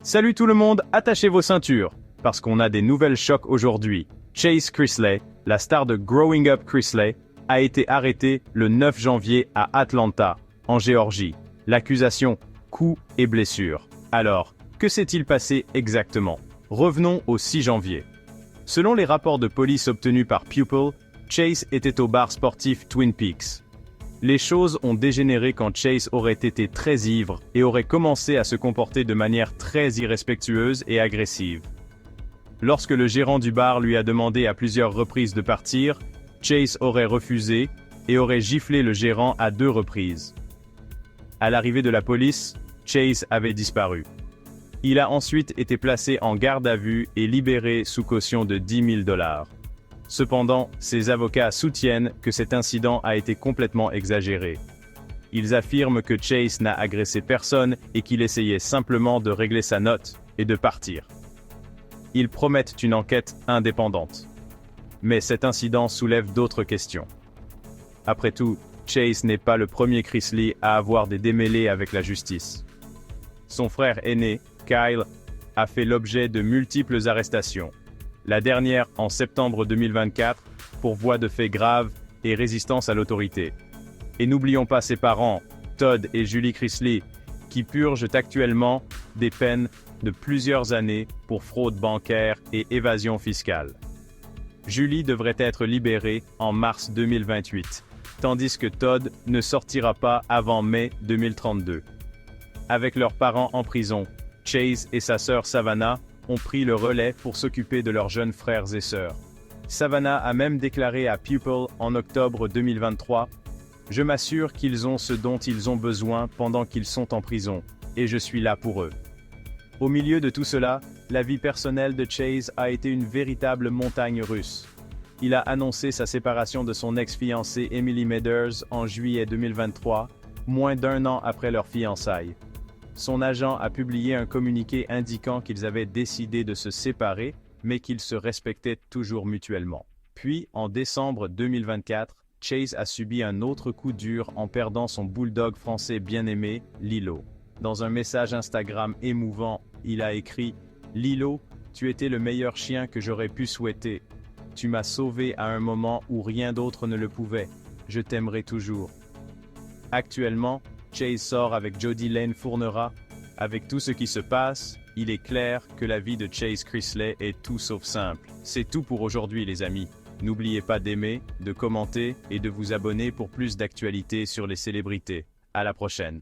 Salut tout le monde, attachez vos ceintures, parce qu'on a des nouvelles chocs aujourd'hui. Chase Chrisley, la star de Growing Up Chrisley, a été arrêté le 9 janvier à Atlanta, en Géorgie. L'accusation, coups et blessures. Alors, que s'est-il passé exactement? Revenons au 6 janvier. Selon les rapports de police obtenus par People, Chase était au bar sportif Twin Peaks. Les choses ont dégénéré quand Chase aurait été très ivre et aurait commencé à se comporter de manière très irrespectueuse et agressive. Lorsque le gérant du bar lui a demandé à plusieurs reprises de partir, Chase aurait refusé et aurait giflé le gérant à 2 reprises. À l'arrivée de la police, Chase avait disparu. Il a ensuite été placé en garde à vue et libéré sous caution de $10 000. Cependant, ses avocats soutiennent que cet incident a été complètement exagéré. Ils affirment que Chase n'a agressé personne et qu'il essayait simplement de régler sa note et de partir. Ils promettent une enquête indépendante. Mais cet incident soulève d'autres questions. Après tout, Chase n'est pas le premier Chrisley à avoir des démêlés avec la justice. Son frère aîné, Kyle, a fait l'objet de multiples arrestations. La dernière en septembre 2024, pour voies de fait graves et résistance à l'autorité. Et n'oublions pas ses parents, Todd et Julie Chrisley, qui purgent actuellement des peines de plusieurs années pour fraude bancaire et évasion fiscale. Julie devrait être libérée en mars 2028, tandis que Todd ne sortira pas avant mai 2032. Avec leurs parents en prison, Chase et sa sœur Savannah ont pris le relais pour s'occuper de leurs jeunes frères et sœurs. Savannah a même déclaré à People en octobre 2023 « Je m'assure qu'ils ont ce dont ils ont besoin pendant qu'ils sont en prison, et je suis là pour eux. » Au milieu de tout cela, la vie personnelle de Chase a été une véritable montagne russe. Il a annoncé sa séparation de son ex-fiancée Emily Meaders en juillet 2023, moins d'1 an après leur fiançailles. Son agent a publié un communiqué indiquant qu'ils avaient décidé de se séparer, mais qu'ils se respectaient toujours mutuellement. Puis, en décembre 2024, Chase a subi un autre coup dur en perdant son bulldog français bien-aimé, Lilo. Dans un message Instagram émouvant, il a écrit « Lilo, tu étais le meilleur chien que j'aurais pu souhaiter. Tu m'as sauvé à un moment où rien d'autre ne le pouvait. Je t'aimerai toujours. » Actuellement, Chase sort avec Jody Lane Fournera. Avec tout ce qui se passe, il est clair que la vie de Chase Chrisley est tout sauf simple. C'est tout pour aujourd'hui les amis. N'oubliez pas d'aimer, de commenter et de vous abonner pour plus d'actualités sur les célébrités. À la prochaine.